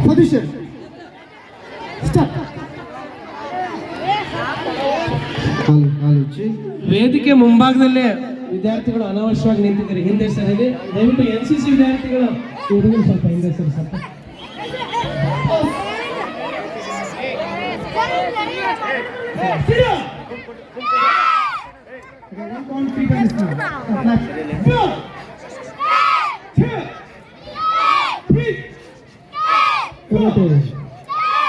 Position. Start. ವೇದಿಕೆ ಮುಂಭಾಗದಲ್ಲೇ ವಿದ್ಯಾರ್ಥಿಗಳು ಅನಾವಶ್ಯವಾಗಿ ನಿಂತಿದ್ದಾರೆ. ಹಿಂದೆ ಸರಿದೆ. ದಯವಿಟ್ಟು NCC ವಿದ್ಯಾರ್ಥಿಗಳು ಹುಡುಗರು ಸ್ವಲ್ಪ ಹಿಂದೆ ಸರಿ ಸ್ವಲ್ಪ.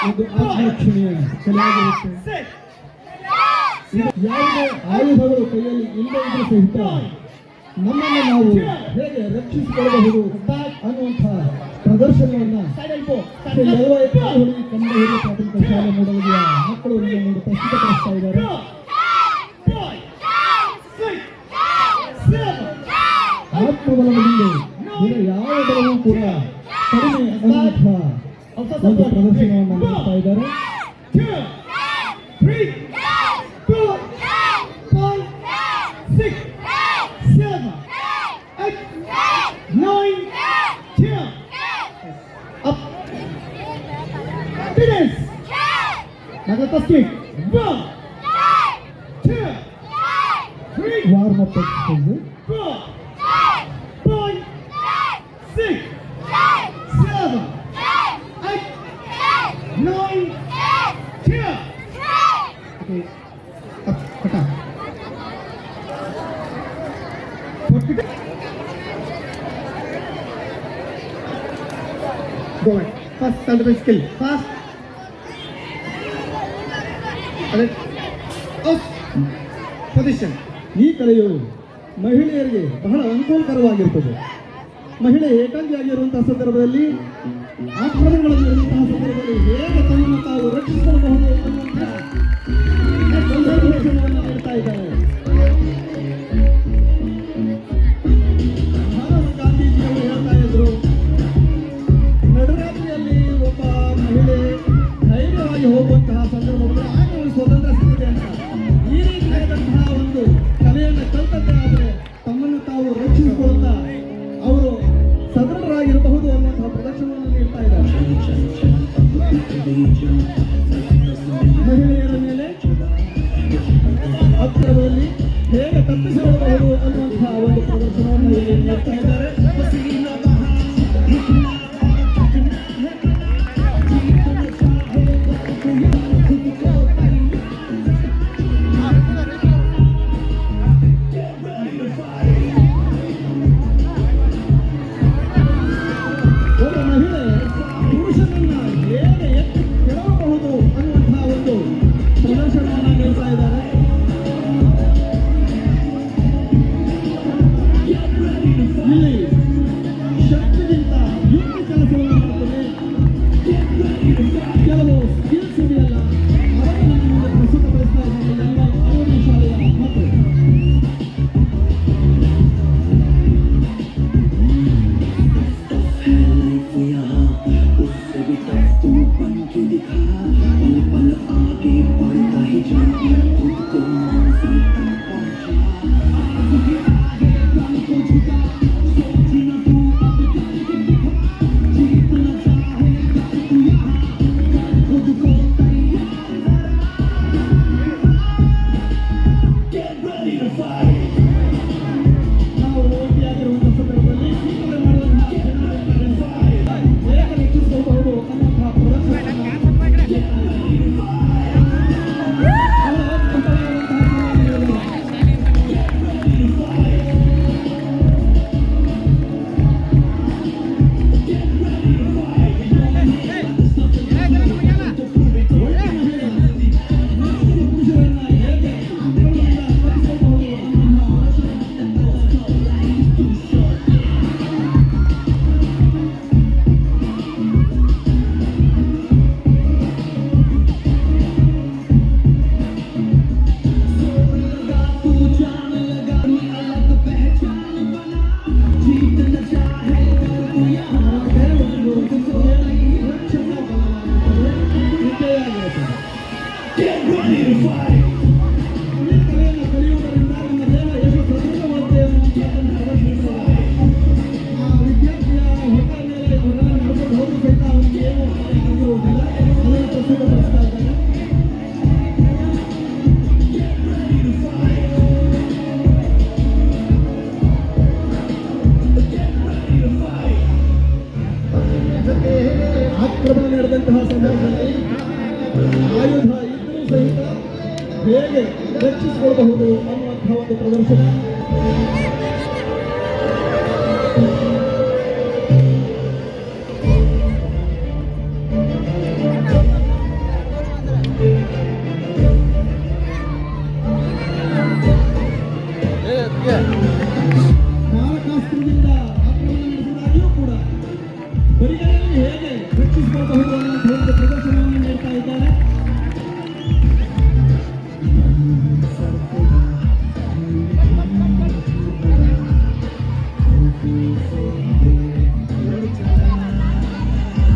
ಇದು ಆಕರ್ಷಣೀಯ ಚೆನ್ನಾಗಿರುತ್ತೆ. ಯಾವುದೇ ಆಯುಧಗಳು ಕೈಯಲ್ಲಿ ಇಲ್ಲದೇ ಇದ್ರೂ ಸಹಿತ ನಮ್ಮನ್ನು ನಾವು ಹೇಗೆ ರಕ್ಷಿಸಿಕೊಳ್ಳಬಹುದು ಅನ್ನುವಂಥ ಪ್ರದರ್ಶನವನ್ನ ಕನ್ನಡ ಹಿರಿಯ ಪ್ರಾಥಮಿಕ ಶಾಲೆ ಮೂಡಲಗಿಯ ಮಕ್ಕಳು ನೋಡುತ್ತಾ ಸಿದ್ಧಪಡಿಸ್ತಾ ಇದ್ದಾರೆ. ಆತ್ಮಬಲದಿಂದ ಯಾವ ಬಲವೂ ಕೂಡ ಕಡಿಮೆ ಅನ್ನುವಂಥ ಒಂದು ಪ್ರದರ್ಶನವನ್ನು ನೀಡ್ತಾ ಇದ್ದಾರೆ. 2, 3, 4, 5, 6, 7, 8, 9, 10. Up. Finish. Now the kick. 1, 2, 3. Warm up exercise. 4, 5, 6, 7, 8, 9, 10. Okay. Up. Kata. Go ahead. Fast, self skill. Fast. Alright. Up. Position. ಈ ಕಲೆಯು ಮಹಿಳೆಯರಿಗೆ ಬಹಳ ಅನುಕೂಲಕರವಾಗಿರುತ್ತದೆ. ಮಹಿಳೆ ಏಕಾಂಗಿಯಾಗಿರುವಂತಹ ಸಂದರ್ಭದಲ್ಲಿ ಆಕ್ರಮಣಗಳಲ್ಲಿ ಇರುವಂತಹ ಸಂದರ್ಭದಲ್ಲಿ ಹೇಗೆ ತಮ್ಮನ್ನು ತಾವು ರಕ್ಷಿಸಿಕೊಳ್ಳಬಹುದು ಅನ್ನುವಂತಹ ಸಂದರ್ಭವನ್ನು ನೀಡ್ತಾ ಇದ್ದಾರೆ. ಮಹಾತ್ಮ ಗಾಂಧೀಜಿಯವರು ಹೇಳ್ತಾ ಇದ್ರು, ನಡುರಾತ್ರಿಯಲ್ಲಿ ಒಬ್ಬ ಮಹಿಳೆ ಧೈರ್ಯವಾಗಿ ಹೋಗುವಂತಹ ಸಂದರ್ಭದಲ್ಲಿ ಆಗ ಒಂದು ಸ್ವತಂತ್ರ ಸಿಕ್ಕಿದೆ ಅಂತ. ಈ ರೀತಿಯಾದಂತಹ ಒಂದು ಕಲೆಯನ್ನು ಕಲ್ತಂತೆ ಆದರೆ ತಮ್ಮನ್ನು ತಾವು ರಕ್ಷಿಸಿಕೊಳ್ಳುತ್ತಾ ಅವರು ಸದೃಢರಾಗಿರಬಹುದು ಅನ್ನುವಂತಹ ಪ್ರದರ್ಶನವನ್ನು ನೀಡ್ತಾ ಇದ್ದಾರೆ. ಮಹಿಳೆಯರ ಮೇಲೆ ಹತ್ತಿರದಲ್ಲಿ ಹೇಗೆ ತಪ್ಪಿಸಿಕೊಳ್ಳಬಹುದು ಅನ್ನುವಂತಹ ಒಂದು ಪ್ರದರ್ಶನವನ್ನು ಇಲ್ಲಿ ನೀಡ್ತಾ ಇದ್ದಾರೆ. ಒಬ್ಬ ಮಹಿಳೆ ಪುರುಷನನ್ನ ಹೇಗೆ ಎತ್ತಿ ಕೆಡವಬಹುದು ಅನ್ನುವಂತಹ ಒಂದು ಪ್ರದರ್ಶನವನ್ನು ನೀಡ್ತಾ ಇದ್ದಾರೆ. ಇಲ್ಲಿ ಇಂತಹ ಸಂದರ್ಭದಲ್ಲಿ ಆಯುಧ ಇದ್ರೂ ಸಹಿತ ಹೇಗೆ ರಕ್ಷಿಸಿಕೊಳ್ಳಬಹುದು ಅನ್ನುವಂತಹ ಒಂದು ಪ್ರದರ್ಶನ. ಮಾರಕಾಸ್ತ್ರದಿಂದ ಆಕ್ರಮಣ ನಡೆಸಿದಾಗಿಯೂ ಕೂಡ ಬರಿಗೈಯಲ್ಲಿ ಹೇಗೆ ರಕ್ಷಿಸಿಕೊಳ್ಳಬಹುದು ಅನ್ನುವಂತಹ ಒಂದು ಪ್ರದರ್ಶನವನ್ನು ನೀಡ್ತಾ ಇದ್ದಾರೆ.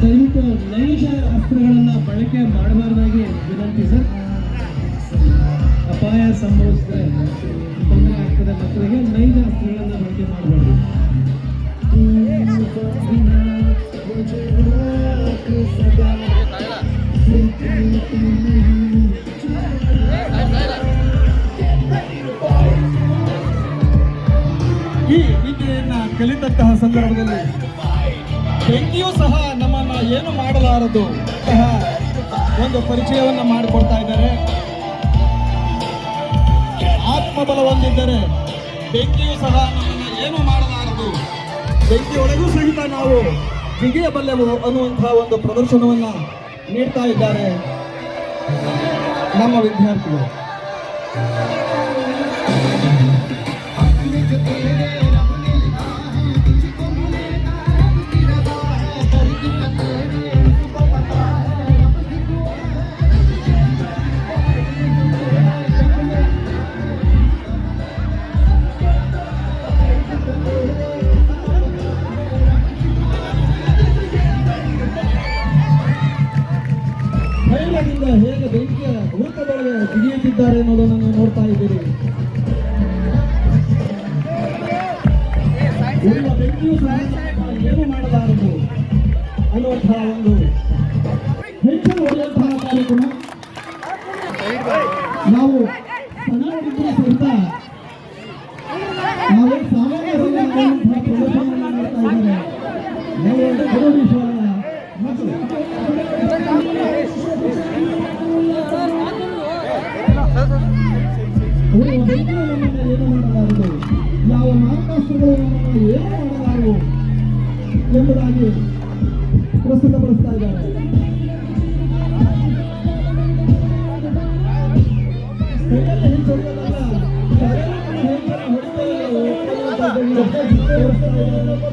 ದಯವಿಟ್ಟು ನೈಜ ಅಸ್ತ್ರಗಳನ್ನ ಬಳಕೆ ಮಾಡಬಾರ್ದಾಗಿ ವಿನಂತಿ ಸರ್. ಅಪಾಯ ಸಂಭವಿಸಿದ್ರೆ ತೊಂದರೆ ಆಗ್ತದೆ ಮಕ್ಕಳಿಗೆ. ನೈಜ ಅಸ್ತ್ರಗಳನ್ನ ಬಳಕೆ ಮಾಡಬಾರ್ದು. ಈ ವಿದ್ಯೆಯನ್ನ ಕಲಿತಂತಹ ಸಂದರ್ಭದಲ್ಲಿ ಬೆಂಕಿಯೂ ಸಹ ನಮ್ಮನ್ನ ಏನು ಮಾಡಲಾರದು ಅಂತಹ ಒಂದು ಪರಿಚಯವನ್ನ ಮಾಡಿಕೊಡ್ತಾ ಇದ್ದಾರೆ. ಆತ್ಮಬಲ ಹೊಂದಿದ್ದರೆ ಬೆಂಕಿಯೂ ಸಹ ನಮ್ಮನ್ನ ಏನು ಮಾಡಲಾರದು, ಬೆಂಕಿಯೊಳಗೂ ಸಹಿತ ನಾವು ಜಿಗಿಯಬಲ್ಲೆವು ಅನ್ನುವಂತಹ ಒಂದು ಪ್ರದರ್ಶನವನ್ನ ನೀಡ್ತಾ ಇದ್ದಾರೆ ನಮ್ಮ ವಿದ್ಯಾರ್ಥಿಗಳು. ಧೈರ್ಯದಿಂದ ಹೇಗೆ ಬೆಂಕಿಯ ವೃತ್ತದೊಳಗೆ ಜಿಗಿಯುತ್ತಿದ್ದಾರೆ ಅನ್ನೋದನ್ನು ನೀವು ನೋಡ್ತಾ ಇದ್ದೀರಿ. ಉಳಿದ ಬೆಂಕಿಯೂ ಸಹ ಏನು ಮಾಡಲಾರದು ಅನ್ನುವಂತಹ ಒಂದು ಹೆಚ್ಚಿನ ಹೊಡೆಯುವಂತಹ ಕಾರ್ಯಕ್ರಮ. ನಾವು ಸಣ್ಣವರಿದ್ದರೂ ಸಹಿತ ನಾವೇ ಸಾಮಾನ್ಯ ಪ್ರದರ್ಶನವನ್ನು ಮಾಡ್ತಾ ಇದ್ದಾರೆ. ನಾವು ಗುರುವೀಶ್ವರನ ಮಕ್ಕಳು ಉಳಿದ ಬೆಂಕಿಯು ನಮ್ಮನ್ನು ಏನು ಮಾಡಲಾರದು, ಯಾವ ಮಾರಕಾಸ್ತ್ರಗಳು ನಮ್ಮನ್ನು ಏನು ಮಾಡಲಾರವು ಎಂಬುದಾಗಿ ಪ್ರಸ್ತುತಪಡಿಸ್ತಾ ಇದ್ದಾರೆ. ಕೈಯಲ್ಲಿ ಹೆಚ್ಚು ಹೊಡೆಯೋದಲ್ಲ, ತಲೆಯನ್ನು ಹೇಗೆ ಹೊಡೆಯುವುದಿಲ್ಲ ಅನ್ನುವಂಥದ್ದನ್ನು ತೋರಿಸ್ತಾ ಇದ್ದಾರೆ.